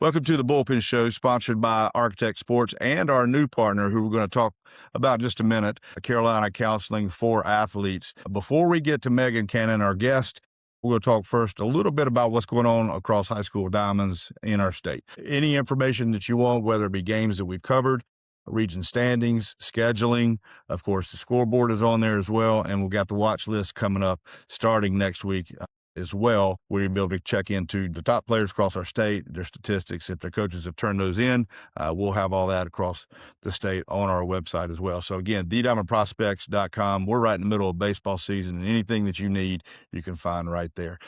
Welcome to the Bullpen Show, sponsored by Architect Sports and our new partner, who we're going to talk about in just a minute, Carolina Counseling for Athletes. Before we get to Megan Cannon, our guest, we're going to talk first a little bit about what's going on across high school diamonds in our state. Any information that you want, whether it be games that we've covered, region standings, scheduling, of course, the scoreboard is on there as well, and we've got the watch list coming up starting next week as well, where you'll be able to check into the top players across our state, their statistics. If their coaches have turned those in, we'll have all that across the state on our website as well. So again, thediamondprospects.com. We're right in the middle of baseball season, and anything that you need, you can find right there.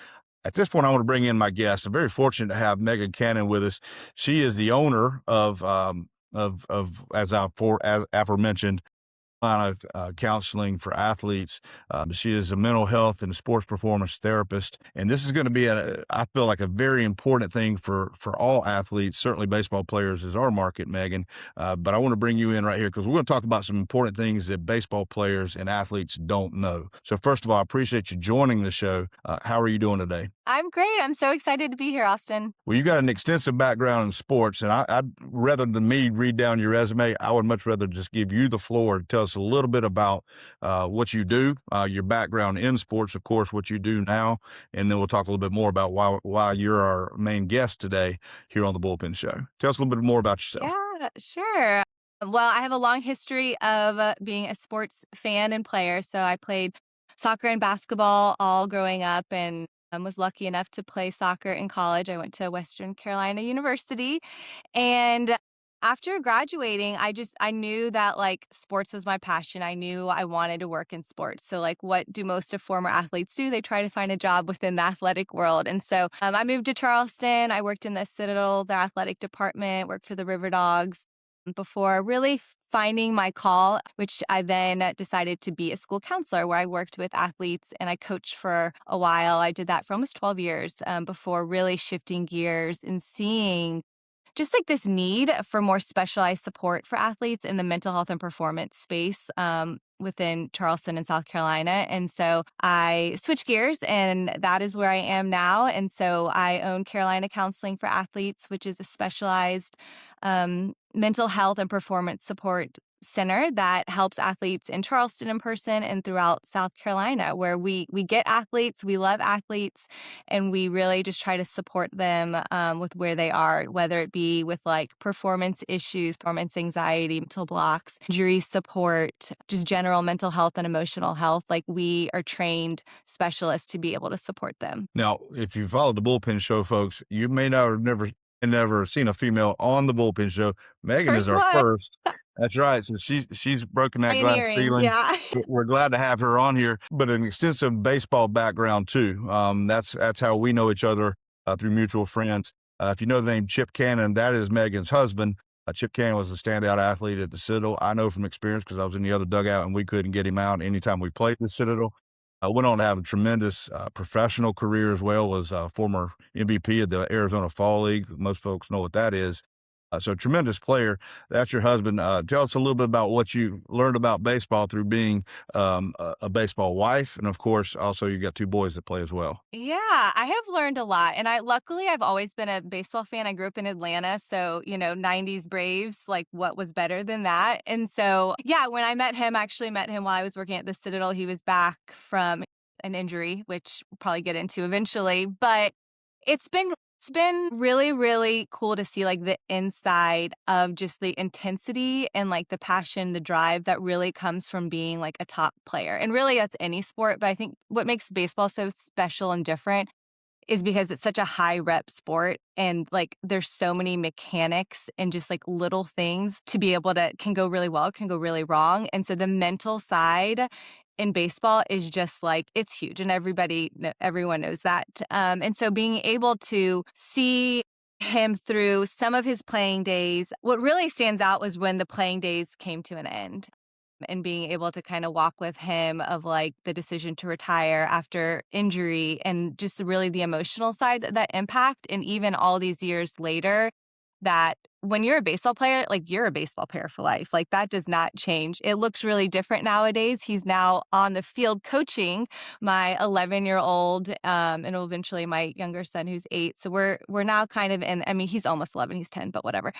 At this point, I want to bring in my guest. I'm very fortunate to have Megan Cannon with us. She is the owner of as aforementioned, Counseling for Athletes. She is a mental health and sports performance therapist, and this is going to be, I feel like, a very important thing for all athletes. Certainly, baseball players is our market, Megan. But I want to bring you in right here because we're going to talk about some important things that baseball players and athletes don't know. So, first of all, I appreciate you joining the show. How are you doing today? I'm great. I'm so excited to be here, Austin. Well, you got an extensive background in sports, and I'd rather than me read down your resume, I would much rather just give you the floor to tell us a little bit about what you do, your background in sports, of course, what you do now, and then we'll talk a little bit more about why you're our main guest today here on the Bullpen Show. Tell us a little bit more about yourself. Yeah, sure. Well, I have a long history of being a sports fan and player. So I played soccer and basketball all growing up and was lucky enough to play soccer in college. I went to Western Carolina University. And after graduating, I knew that like sports was my passion. I knew I wanted to work in sports. So like what do most of former athletes do? They try to find a job within the athletic world. And so I moved to Charleston. I worked in the Citadel, the athletic department, worked for the River Dogs before really finding my call, which I then decided to be a school counselor where I worked with athletes and I coached for a while. I did that for almost 12 years before really shifting gears and seeing just like this need for more specialized support for athletes in the mental health and performance space within Charleston and South Carolina. And so I switched gears and that is where I am now. And so I own Carolina Counseling for Athletes, which is a specialized mental health and performance support center that helps athletes in Charleston in person and throughout South Carolina, where we get athletes, we love athletes, and we really just try to support them with where they are, whether it be with like performance issues, performance anxiety, mental blocks, injury support, just general mental health and emotional health. Like we are trained specialists to be able to support them. Now, if you followed the Bullpen Show, folks, you may not have never seen a female on the Bullpen Show. Megan is First our one. first. That's right. So she's broken that glass Pioneering, ceiling. yeah. We're glad to have her on here, but an extensive baseball background too. That's how we know each other through mutual friends. If you know the name Chip Cannon, that is Megan's husband. Chip Cannon was a standout athlete at the Citadel. I know from experience because I was in the other dugout and we couldn't get him out anytime we played the Citadel. Went on to have a tremendous professional career as well, was a former MVP of the Arizona Fall League. Most folks know what that is. So tremendous player. That's your husband. Tell us a little bit about what you learned about baseball through being a baseball wife. And of course, also you got two boys that play as well. Yeah, I have learned a lot. And luckily I've always been a baseball fan. I grew up in Atlanta. So, 90s Braves, like what was better than that? And so, yeah, when I met him, I actually met him while I was working at the Citadel. He was back from an injury, which we'll probably get into eventually. But it's been really, really cool to see like the inside of just the intensity and like the passion, the drive that really comes from being like a top player. And really that's any sport. But I think what makes baseball so special and different is because it's such a high rep sport and like there's so many mechanics and just like little things to be able to can go really well, can go really wrong. And so the mental side in baseball is just like it's huge and everyone knows that. And so being able to see him through some of his playing days, what really stands out was when the playing days came to an end and being able to kind of walk with him of like the decision to retire after injury and just really the emotional side of that impact. And even all these years later, that when you're a baseball player, like, you're a baseball player for life. Like, that does not change. It looks really different nowadays. He's now on the field coaching my 11-year-old, and eventually my younger son who's 8. So we're now kind of in, I mean, he's almost 11, he's 10, but whatever.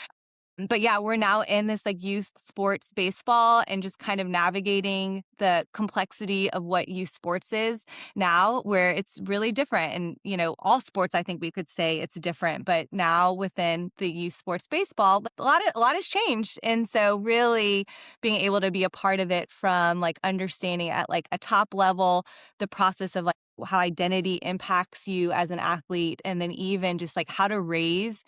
But yeah, we're now in this like youth sports baseball and just kind of navigating the complexity of what youth sports is now, where it's really different. And, all sports, I think we could say it's different, but now within the youth sports baseball, a lot has changed. And so really being able to be a part of it from like understanding at like a top level, the process of like how identity impacts you as an athlete, and then even just like how to raise,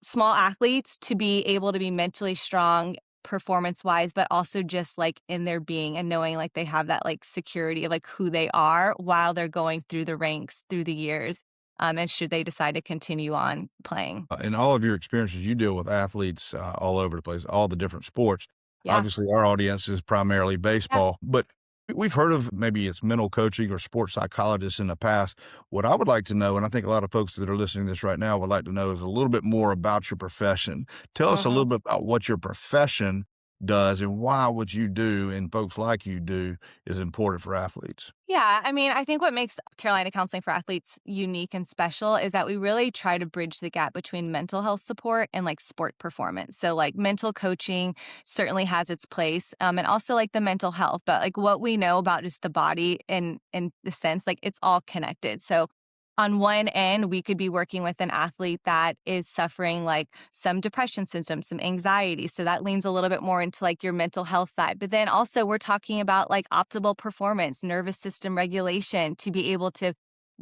small athletes to be able to be mentally strong performance wise, but also just like in their being and knowing like they have that like security of like who they are while they're going through the ranks through the years. And should they decide to continue on playing. In all of your experiences, you deal with athletes all over the place, all the different sports. Yeah. Obviously, our audience is primarily Yeah. baseball, but we've heard of maybe it's mental coaching or sports psychologists in the past. What I would like to know, and I think a lot of folks that are listening to this right now would like to know, is a little bit more about your profession. Tell us a Mhm. little bit about what your profession does and why what you do and folks like you do is important for athletes. Yeah, I mean, I think what makes Carolina Counseling for Athletes unique and special is that we really try to bridge the gap between mental health support and like sport performance. So, like, mental coaching certainly has its place, and also like the mental health. But like what we know about just the body in the sense, like it's all connected. So, on one end, we could be working with an athlete that is suffering like some depression symptoms, some anxiety. So that leans a little bit more into like your mental health side. But then also, we're talking about like optimal performance, nervous system regulation to be able to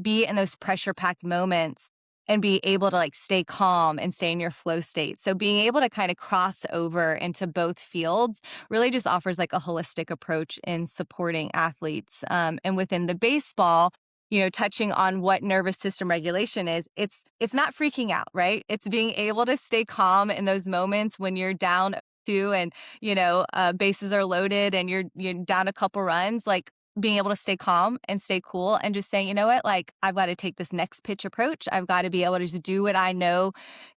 be in those pressure packed moments and be able to like stay calm and stay in your flow state. So being able to kind of cross over into both fields really just offers like a holistic approach in supporting athletes. And within the baseball, touching on what nervous system regulation is, it's not freaking out, right? It's being able to stay calm in those moments when you're down two and bases are loaded and you're down a couple runs, like being able to stay calm and stay cool and just saying, you know what, like I've got to take this next pitch approach. I've got to be able to just do what I know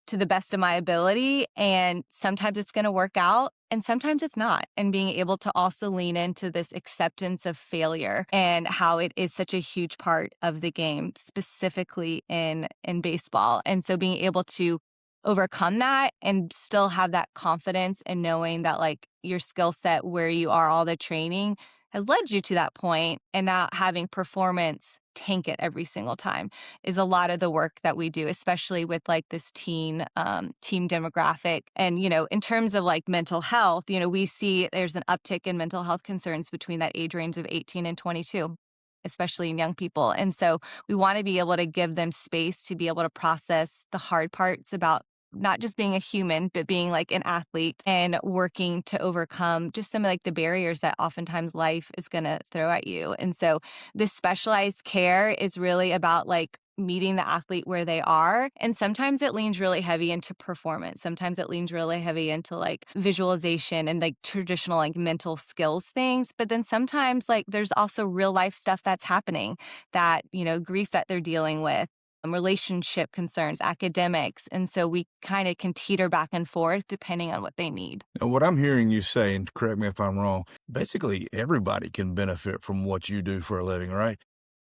to the best of my ability. And sometimes it's going to work out and sometimes it's not. And being able to also lean into this acceptance of failure and how it is such a huge part of the game, specifically in baseball. And so being able to overcome that and still have that confidence and knowing that like your skill set where you are, all the training has led you to that point, and not having performance tank it every single time is a lot of the work that we do, especially with like this team demographic. And, in terms of like mental health, we see there's an uptick in mental health concerns between that age range of 18 and 22, especially in young people. And so we want to be able to give them space to be able to process the hard parts about not just being a human, but being like an athlete and working to overcome just some of like the barriers that oftentimes life is going to throw at you. And so this specialized care is really about like meeting the athlete where they are. And sometimes it leans really heavy into performance. Sometimes it leans really heavy into like visualization and like traditional like mental skills things. But then sometimes like there's also real life stuff that's happening, that, grief that they're dealing with, relationship concerns, academics. And so we kind of can teeter back and forth depending on what they need. And what I'm hearing you say, and correct me if I'm wrong, basically everybody can benefit from what you do for a living, right?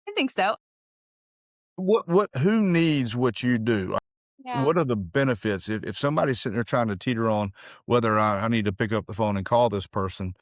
I think so. Who needs what you do? Yeah. What are the benefits if somebody's sitting there trying to teeter on whether I need to pick up the phone and call this person?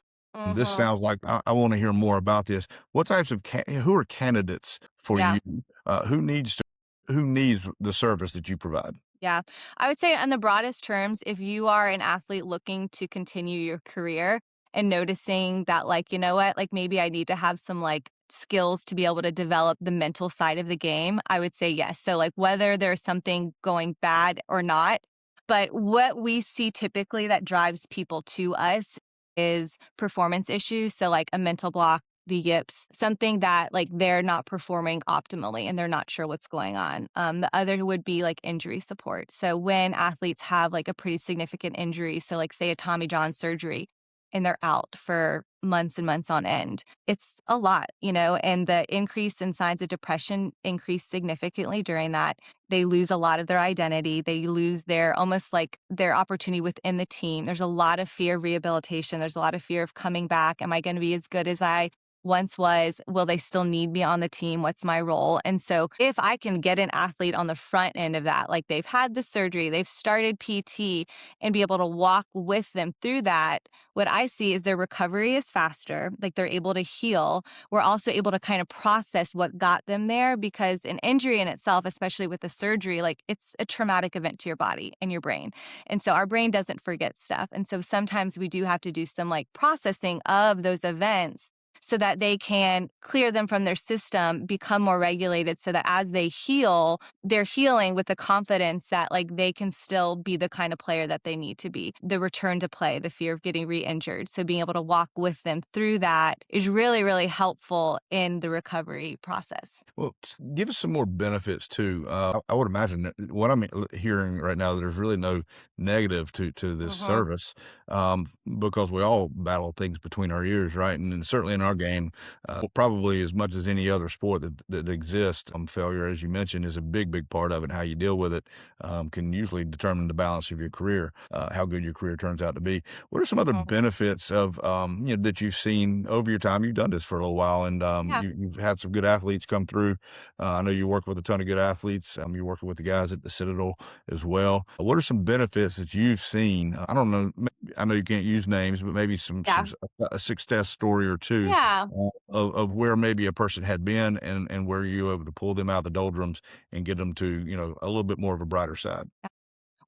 This Hmm. sounds like I want to hear more about this. What types of who are candidates for Yeah. you? Who needs the service that you provide? Yeah. I would say, on the broadest terms, if you are an athlete looking to continue your career and noticing that, like, you know what, like maybe I need to have some like skills to be able to develop the mental side of the game, I would say yes. So, like, whether there's something going bad or not, but what we see typically that drives people to us is performance issues. So, like a mental block, the yips, something that like they're not performing optimally and they're not sure what's going on. The other would be like injury support. So when athletes have like a pretty significant injury, so like say a Tommy John surgery, and they're out for months and months on end. It's a lot, and the increase in signs of depression increased significantly during that. They lose a lot of their identity. They lose their almost like their opportunity within the team. There's a lot of fear of rehabilitation. There's a lot of fear of coming back. Am I going to be as good as I once was? Will they still need me on the team? What's my role? And so if I can get an athlete on the front end of that, like they've had the surgery, they've started PT, and be able to walk with them through that, what I see is their recovery is faster, like they're able to heal. We're also able to kind of process what got them there, because an injury in itself, especially with the surgery, like it's a traumatic event to your body and your brain. And so our brain doesn't forget stuff. And so sometimes we do have to do some like processing of those events so that they can clear them from their system, become more regulated, so that as they heal, they're healing with the confidence that like they can still be the kind of player that they need to be. The return to play, the fear of getting re-injured. So being able to walk with them through that is really, really helpful in the recovery process. Well, give us some more benefits too. I would imagine that what I'm hearing right now, there's really no negative to this Hmm. service, because we all battle things between our ears, right? And certainly in our game, probably as much as any other sport that exists, failure, as you mentioned, is a big part of it. How you deal with it can usually determine the balance of your career, how good your career turns out to be. What are some other Hmm. benefits of that you've seen over your time? You've done this for a little while, and Yeah. you've had some good athletes come through. I know you work with a ton of good athletes. You're working with the guys at the Citadel as well. What are some benefits that you've seen? I don't know. I know you can't use names, but maybe Yeah. a success story or two Yeah. of where maybe a person had been and where you were able to pull them out of the doldrums and get them to a little bit more of a brighter side.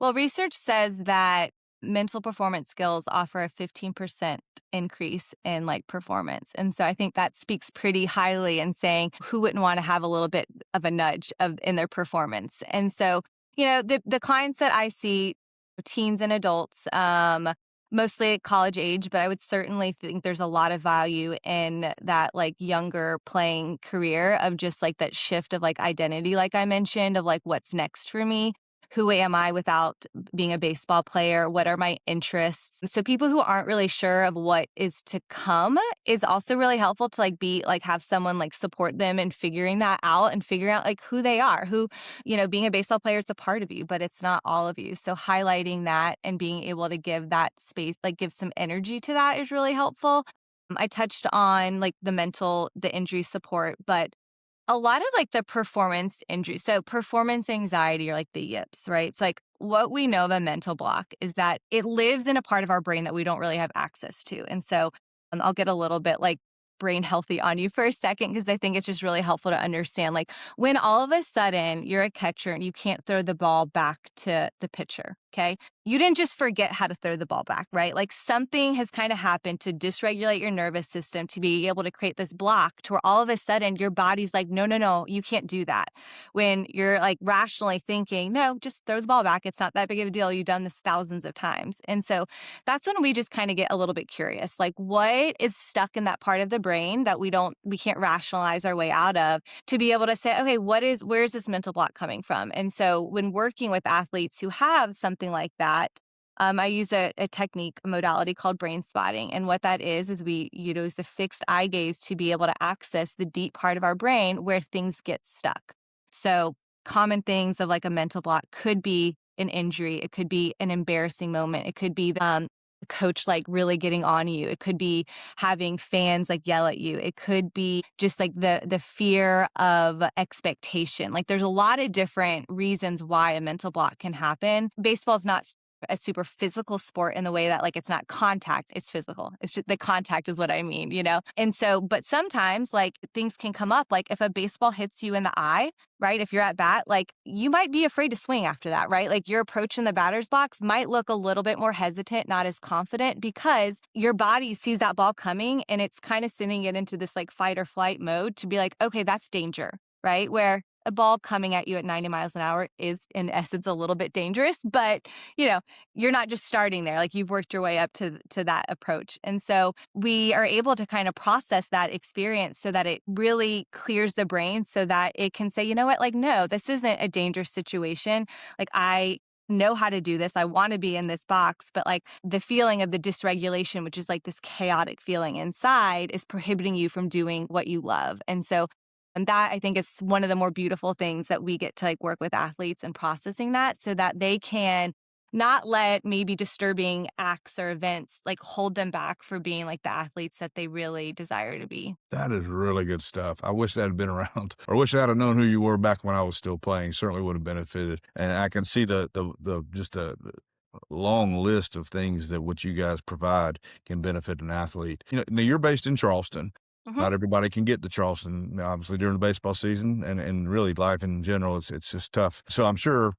Well, research says that mental performance skills offer a 15% increase in like performance. And so I think that speaks pretty highly in saying who wouldn't want to have a little bit of a nudge of in their performance. And so, the clients that I see, teens and adults, mostly at college age, but I would certainly think there's a lot of value in that like younger playing career of just like that shift of like identity, like I mentioned, of like what's next for me. Who am I without being a baseball player? What are my interests? So people who aren't really sure of what is to come is also really helpful to like be like have someone like support them in figuring that out and figuring out like who they are. Who, being a baseball player, it's a part of you, but it's not all of you. So highlighting that and being able to give that space, like give some energy to that is really helpful. I touched on like the injury support, but a lot of like the performance injury. So performance anxiety or like the yips, right? It's like what we know of a mental block is that it lives in a part of our brain that we don't really have access to. And so I'll get a little bit like brain healthy on you for a second because I think it's just really helpful to understand like when all of a sudden you're a catcher and you can't throw the ball back to the pitcher, okay? You didn't just forget how to throw the ball back, right? Like something has kind of happened to dysregulate your nervous system to be able to create this block to where all of a sudden your body's like, no, no, no, you can't do that. When you're like rationally thinking, no, just throw the ball back. It's not that big of a deal. You've done this thousands of times. And so that's when we just kind of get a little bit curious. Like what is stuck in that part of the brain that we can't rationalize our way out of to be able to say, okay, where's this mental block coming from? And so when working with athletes who have something like that, I use a technique, a modality called brain spotting. And what that is we use a fixed eye gaze to be able to access the deep part of our brain where things get stuck. So common things of like a mental block could be an injury. It could be an embarrassing moment. It could be the coach like really getting on you. It could be having fans like yell at you. It could be just like the fear of expectation. Like there's a lot of different reasons why a mental block can happen. Baseball's not a super physical sport in the way that like it's not contact, it's physical. It's just the contact is what I mean. And so, but sometimes like things can come up. Like if a baseball hits you in the eye, right? If you're at bat, like you might be afraid to swing after that, right? Like your approach in the batter's box might look a little bit more hesitant, not as confident because your body sees that ball coming and it's kind of sending it into this like fight or flight mode to be like, okay, that's danger, right? Where a ball coming at you at 90 miles an hour is in essence a little bit dangerous, but you know, you're not just starting there. Like you've worked your way up to that approach. And so we are able to kind of process that experience so that it really clears the brain so that it can say, you know what, like, no, this isn't a dangerous situation. Like I know how to do this. I want to be in this box, but like the feeling of the dysregulation, which is like this chaotic feeling inside, is prohibiting you from doing what you love. And so, and that I think is one of the more beautiful things that we get to like work with athletes and processing that so that they can not let maybe disturbing acts or events like hold them back for being like the athletes that they really desire to be. That is really good stuff. I wish that had been around, or wish I'd have known who you were back when I was still playing. Certainly would have benefited. And I can see the just a long list of things that what you guys provide can benefit an athlete. Now you're based in Charleston. Mhm. Not everybody can get to Charleston, obviously during the baseball season, and really life in general. It's just tough. So I'm sure,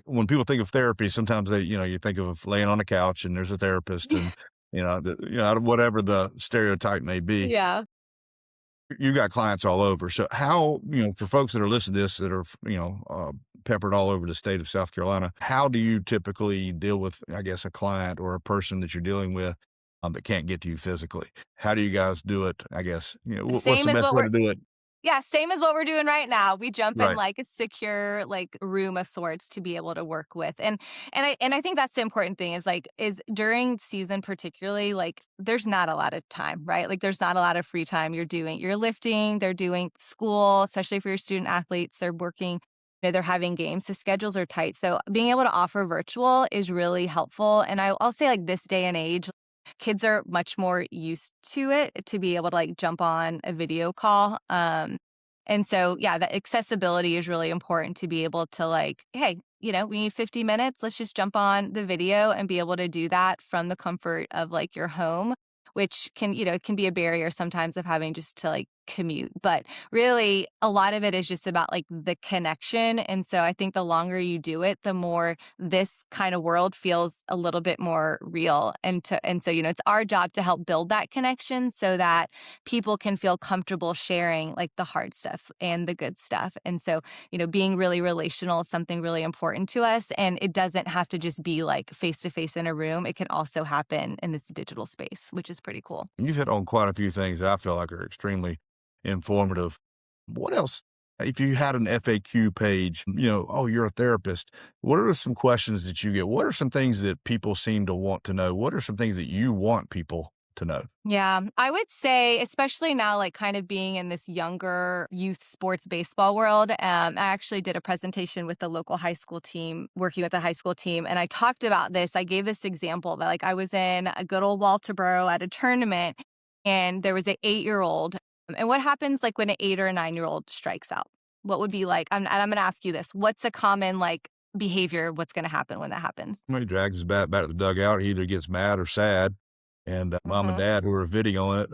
when people think of therapy, sometimes you think of laying on a couch and there's a therapist, and whatever the stereotype may be, Yeah. you got clients all over. So how, for folks that are listening to this that are, peppered all over the state of South Carolina, how do you typically deal with, I guess, a client or a person that you're dealing with that can't get to you physically? How do you guys do it? I guess, what's Same the as best what way we're to do it? Yeah, same as what we're doing right now. We jump in Right. like a secure like room of sorts to be able to work with. And I think that's the important thing is like is during season particularly like there's not a lot of time, right? Like there's not a lot of free time. You're lifting, they're doing school, especially for your student athletes, they're working, they're having games. So schedules are tight. So being able to offer virtual is really helpful. And I'll say like this day and age kids are much more used to it to be able to like jump on a video call. And so, yeah, the accessibility is really important to be able to like, hey, we need 50 minutes. Let's just jump on the video and be able to do that from the comfort of like your home, which can be a barrier sometimes of having just to like commute. But really, a lot of it is just about like the connection. And so I think the longer you do it, the more this kind of world feels a little bit more real. And so, it's our job to help build that connection so that people can feel comfortable sharing like the hard stuff and the good stuff. And so, being really relational is something really important to us. And it doesn't have to just be like face to face in a room. It can also happen in this digital space, which is pretty cool. You've hit on quite a few things that I feel like are extremely informative. What else? If you had an FAQ page, oh, you're a therapist. What are some questions that you get? What are some things that people seem to want to know? What are some things that you want people to know? Yeah, I would say, especially now, like kind of being in this younger youth sports baseball world. I actually did a presentation with the local high school team, working with the high school team, and I talked about this. I gave this example that, like, I was in a good old Walterboro at a tournament, and there was an 8-year-old. And what happens, like, when an 8 or a 9-year-old strikes out? What would be like? And I'm going to ask you this: what's a common like behavior? What's going to happen when that happens? He drags his bat back to the dugout. He either gets mad or sad. And mom and hmm dad who are videoing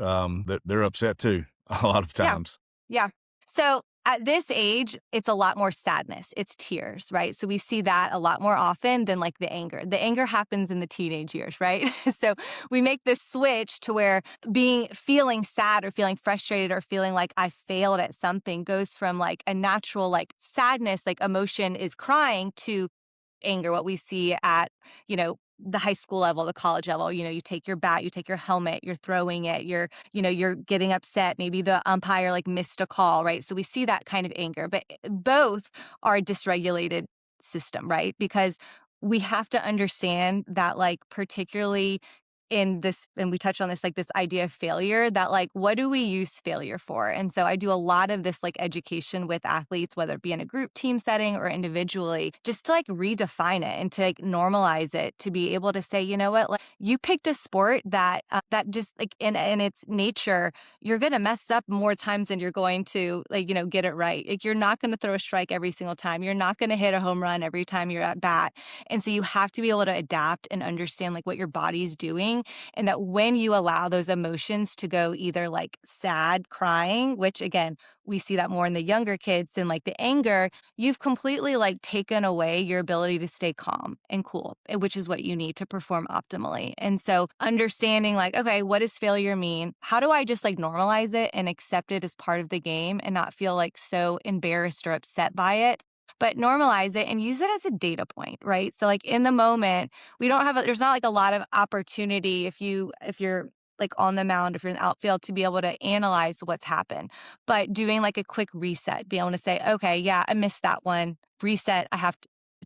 it, they're upset too, a lot of Yeah. times. Yeah. So at this age, it's a lot more sadness. It's tears, right? So we see that a lot more often than like the anger. The anger happens in the teenage years, right? So we make this switch to where feeling sad or feeling frustrated or feeling like I failed at something goes from like a natural like sadness, like emotion is crying to anger, what we see at, the high school level, the college level, you take your bat, you take your helmet, you're throwing it, you're getting upset. Maybe the umpire like missed a call, right? So we see that kind of anger, but both are a dysregulated system, right? Because we have to understand that, like, particularly in this, and we touched on this, like this idea of failure, that like, what do we use failure for? And so I do a lot of this like education with athletes, whether it be in a group team setting or individually, just to like redefine it and to like normalize it, to be able to say, you know what, like you picked a sport that just like in its nature, you're going to mess up more times than you're going to like, get it right. Like you're not going to throw a strike every single time. You're not going to hit a home run every time you're at bat. And so you have to be able to adapt and understand like what your body's doing, and that when you allow those emotions to go either like sad, crying, which again, we see that more in the younger kids than like the anger, you've completely like taken away your ability to stay calm and cool, which is what you need to perform optimally. And so understanding like, okay, what does failure mean? How do I just like normalize it and accept it as part of the game and not feel like so embarrassed or upset by it? But normalize it and use it as a data point, right? So like in the moment, there's not like a lot of opportunity if you're like on the mound, if you're in the outfield, to be able to analyze what's happened. But doing like a quick reset, be able to say, okay, yeah, I missed that one. Reset. I have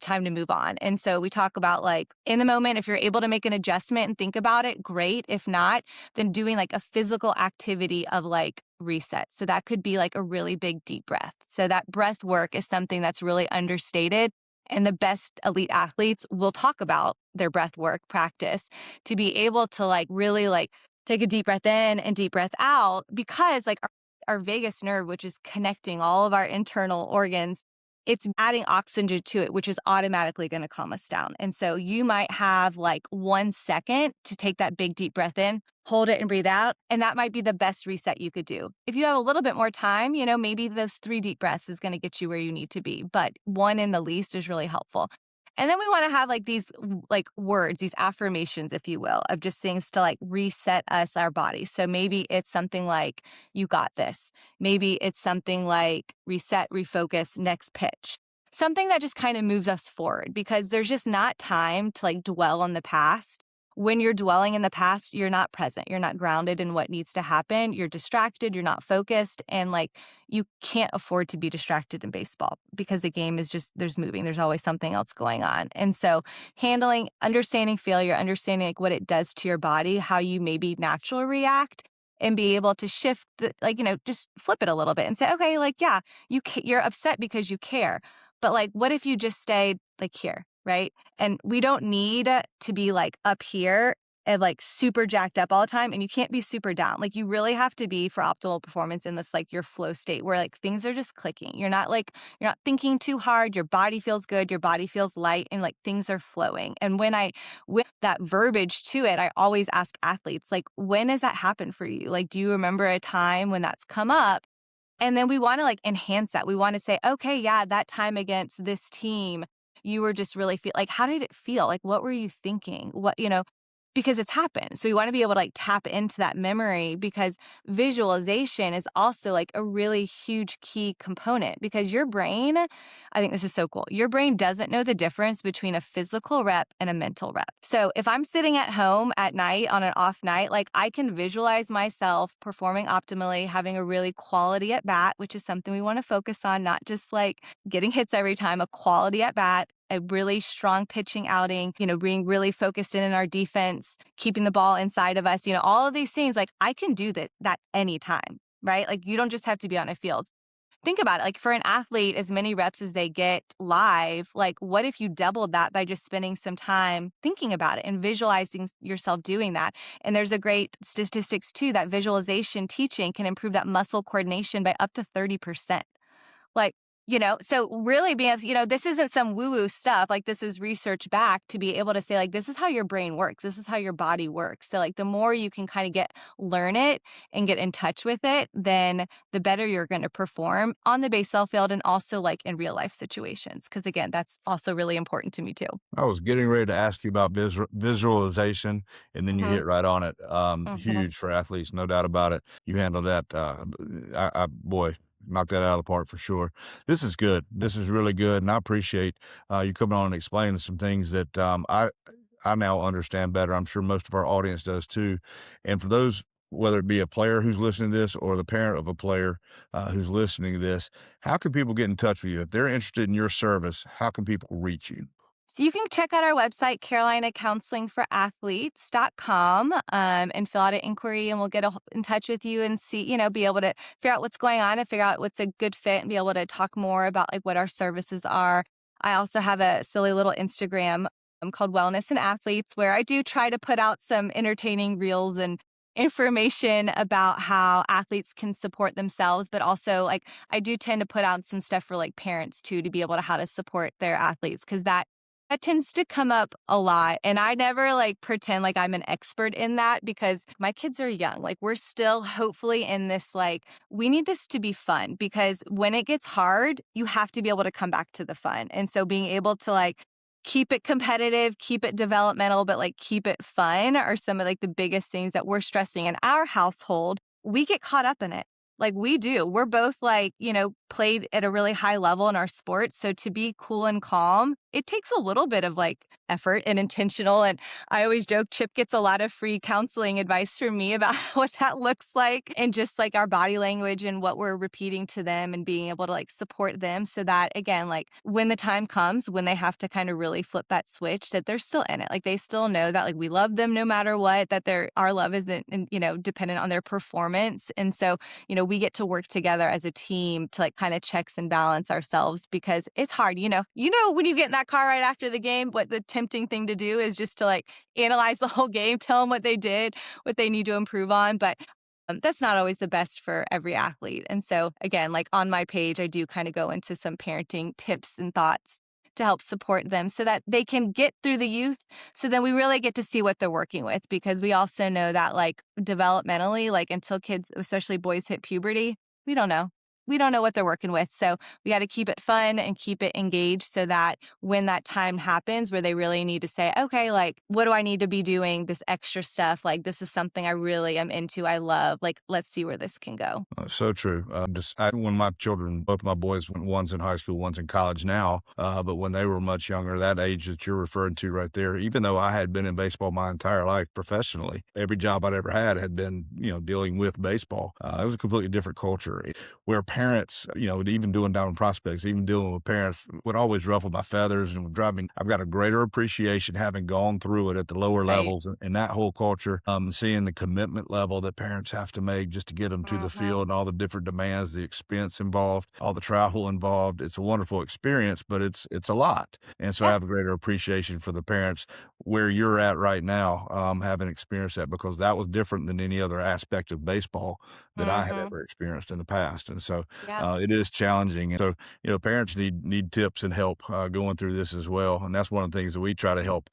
time to move on. And so we talk about like in the moment, if you're able to make an adjustment and think about it, great. If not, then doing like a physical activity of like reset. So that could be like a really big deep breath. So that breath work is something that's really understated. And the best elite athletes will talk about their breath work practice to be able to like really like take a deep breath in and deep breath out because like our vagus nerve, which is connecting all of our internal organs, it's adding oxygen to it, which is automatically going to calm us down. And so you might have like 1 second to take that big deep breath in, hold it and breathe out. And that might be the best reset you could do. If you have a little bit more time, maybe those 3 deep breaths is going to get you where you need to be. But one in the least is really helpful. And then we want to have like these like words, these affirmations, if you will, of just things to like reset us, our bodies. So maybe it's something like, you got this. Maybe it's something like reset, refocus, next pitch. Something that just kind of moves us forward because there's just not time to like dwell on the past. When you're dwelling in the past, you're not present. You're not grounded in what needs to happen. You're distracted. You're not focused. And like you can't afford to be distracted in baseball because the game is just, there's moving. There's always something else going on. And so understanding failure, understanding like what it does to your body, how you maybe naturally react and be able to shift just flip it a little bit and say, okay, like, yeah, you're upset because you care. But like, what if you just stayed like here, right? And we don't need to be like up here and like super jacked up all the time. And you can't be super down. Like you really have to be for optimal performance in this like your flow state where like things are just clicking. You're not thinking too hard. Your body feels good. Your body feels light and like things are flowing. And with that verbiage to it, I always ask athletes, like, when has that happened for you? Like, do you remember a time when that's come up? And then we want to like enhance that. We want to say, okay, yeah, that time against this team, you were just really like, how did it feel? Like, what were you thinking? Because it's happened. So we want to be able to like tap into that memory because visualization is also like a really huge key component because your brain, I think this is so cool. Your brain doesn't know the difference between a physical rep and a mental rep. So if I'm sitting at home at night on an off night, like I can visualize myself performing optimally, having a really quality at bat, which is something we want to focus on, not just like getting hits every time, a quality at bat, a really strong pitching outing, being really focused in our defense, keeping the ball inside of us, all of these things, like I can do that anytime, right? Like you don't just have to be on a field. Think about it. Like for an athlete, as many reps as they get live, like what if you doubled that by just spending some time thinking about it and visualizing yourself doing that? And there's a great statistics too, that visualization teaching can improve that muscle coordination by up to 30%. Like, so really being, this isn't some woo-woo stuff. Like this is research back to be able to say like, this is how your brain works. This is how your body works. So like the more you can kind of learn it and get in touch with it, then the better you're going to perform on the baseball field and also like in real life situations. Cause again, that's also really important to me too. I was getting ready to ask you about visualization, and then you Mm-hmm. hit right on it. Mm-hmm. Huge for athletes, no doubt about it. You handled that. Boy, knocked that out of the park for sure. This is good. This is really good, and I appreciate you coming on and explaining some things that I now understand better. I'm sure most of our audience does too. And for those, whether it be a player who's listening to this or the parent of a player who's listening to this, how can people get in touch with you if they're interested in your service? How can people reach you? So you can check out our website, carolinacounseling4athletes.com, and fill out an inquiry and we'll get in touch with you and see, be able to figure out what's going on and figure out what's a good fit and be able to talk more about like what our services are. I also have a silly little Instagram called Wellness and Athletes where I do try to put out some entertaining reels and information about how athletes can support themselves, but also like I do tend to put out some stuff for like parents too, to be able to how to support their athletes because that tends to come up a lot. And I never like pretend like I'm an expert in that because my kids are young. Like we're still hopefully in this, like, we need this to be fun because when it gets hard, you have to be able to come back to the fun. And so being able to like keep it competitive, keep it developmental, but like keep it fun are some of like the biggest things that we're stressing in our household. We get caught up in it. Like we do. We're both like, played at a really high level in our sports. So to be cool and calm it takes a little bit of like effort and intentional. And I always joke Chip gets a lot of free counseling advice from me about what that looks like and just like our body language and what we're repeating to them and being able to like support them so that again, like when the time comes when they have to kind of really flip that switch, that they're still in it. Like they still know that like we love them no matter what, that our love isn't, dependent on their performance. And so, we get to work together as a team to like kind of checks and balance ourselves because it's hard. When you get in that car right after the game, what the tempting thing to do is just to like analyze the whole game, tell them what they did, what they need to improve on. But that's not always the best for every athlete. And so, again, like on my page, I do kind of go into some parenting tips and thoughts to help support them so that they can get through the youth. So then we really get to see what they're working with because we also know that, like, developmentally, like until kids, especially boys, hit puberty, we don't know. We don't know what they're working with. So we got to keep it fun and keep it engaged so that when that time happens where they really need to say, okay, like, what do I need to be doing? This extra stuff, like, this is something I really am into. I love, like, let's see where this can go. So true. When my children, both my boys, one's in high school, one's in college now, but when they were much younger, that age that you're referring to right there, even though I had been in baseball my entire life professionally, every job I'd ever had been, dealing with baseball. It was a completely different culture where parents, even doing Diamond Prospects, even dealing with parents would always ruffle my feathers and would drive me. I've got a greater appreciation having gone through it at the lower Right. levels and that whole culture, seeing the commitment level that parents have to make just to get them to the Mhm. field and all the different demands, the expense involved, all the travel involved. It's a wonderful experience, but it's a lot. And so I Yeah. have a greater appreciation for the parents where you're at right now, having experienced that because that was different than any other aspect of baseball that I had Mhm. ever experienced in the past. And so Yeah. it is challenging. And so, parents need tips and help going through this as well. And that's one of the things that we try to help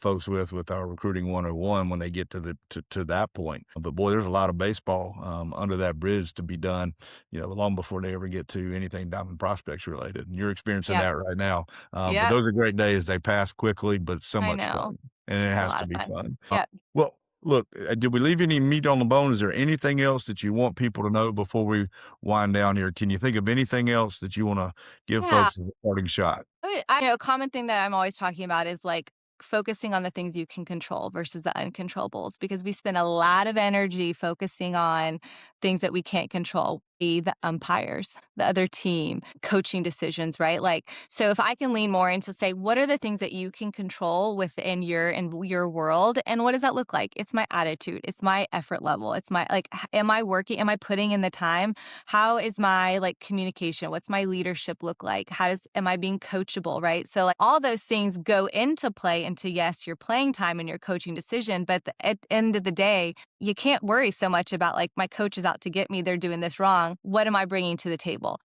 folks with our recruiting 101 when they get to that point. But boy, there's a lot of baseball under that bridge to be done, long before they ever get to anything Diamond Prospects related. And you're experiencing Yep. that right now. But Yep. those are great days. They pass quickly, but it's so I much know. fun. And it It's a has lot to of be fun. fun. Yep. Well, look, did we leave any meat on the bone? Is there anything else that you want people to know before we wind down here? Can you think of anything else that you want to give Yeah. folks as a parting shot? I know a common thing that I'm always talking about is like focusing on the things you can control versus the uncontrollables because we spend a lot of energy focusing on things that we can't control. The umpires, the other team, coaching decisions, right? Like, so if I can lean more into say, what are the things that you can control within your world, and what does that look like? It's my attitude, it's my effort level, it's my like, am I working? Am I putting in the time? How is my like communication? What's my leadership look like? Am I being coachable, right? So like all those things go into play into yes, your playing time and your coaching decision, but at the end of the day, you can't worry so much about like my coach is out to get me, they're doing this wrong. What am I bringing to the table?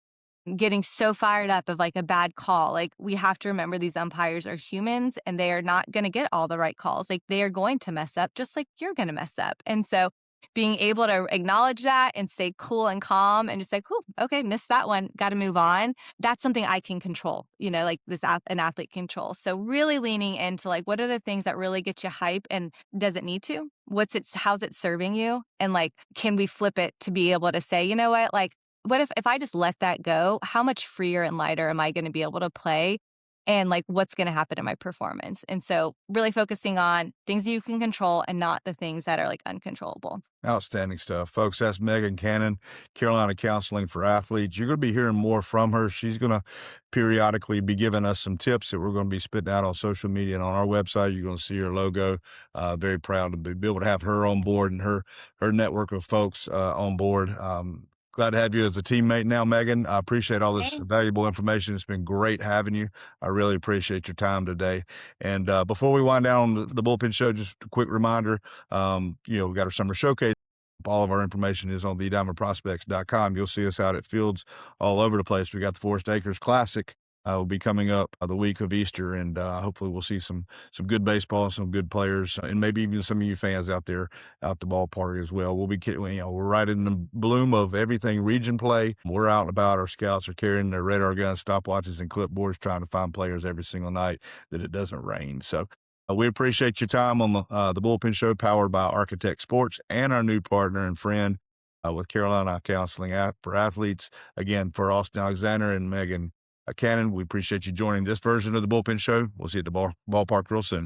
Getting so fired up of like a bad call. Like we have to remember these umpires are humans and they are not going to get all the right calls. Like they are going to mess up just like you're going to mess up. And so being able to acknowledge that and stay cool and calm and just like, whew, okay, missed that one, got to move on. That's something I can control, like an athlete control. So really leaning into like, what are the things that really get you hype and does it need to? How's it serving you? And like, can we flip it to be able to say, you know what, like, what if I just let that go, how much freer and lighter am I gonna be able to play? And, like, what's gonna happen in my performance? And so really focusing on things you can control and not the things that are, like, uncontrollable. Outstanding stuff, folks. That's Megan Cannon, Carolina Counseling for Athletes. You're going to be hearing more from her. She's going to periodically be giving us some tips that we're going to be spitting out on social media and on our website. You're going to see her logo. Very proud to be able to have her on board and her network of folks on board. Glad to have you as a teammate now, Megan. I appreciate all this Hey. valuable information. It's been great having you. I really appreciate your time today. And before we wind down the Bullpen Show, just a quick reminder, we got our summer showcase. All of our information is on thediamondprospects.com. You'll see us out at fields all over the place. We got the Forest Acres Classic will be coming up the week of Easter, and hopefully we'll see some good baseball, some good players, and maybe even some of you fans out there out the ballpark as well. We're right in the bloom of everything region play. We're out and about. Our scouts are carrying their radar guns, stopwatches, and clipboards, trying to find players every single night that it doesn't rain. So we appreciate your time on the Bullpen Show, powered by Architect Sports and our new partner and friend with Carolina Counseling for Athletes. Again, for Austin Alexander and Megan Cannon, we appreciate you joining this version of the Bullpen Show. We'll see you at the ballpark real soon.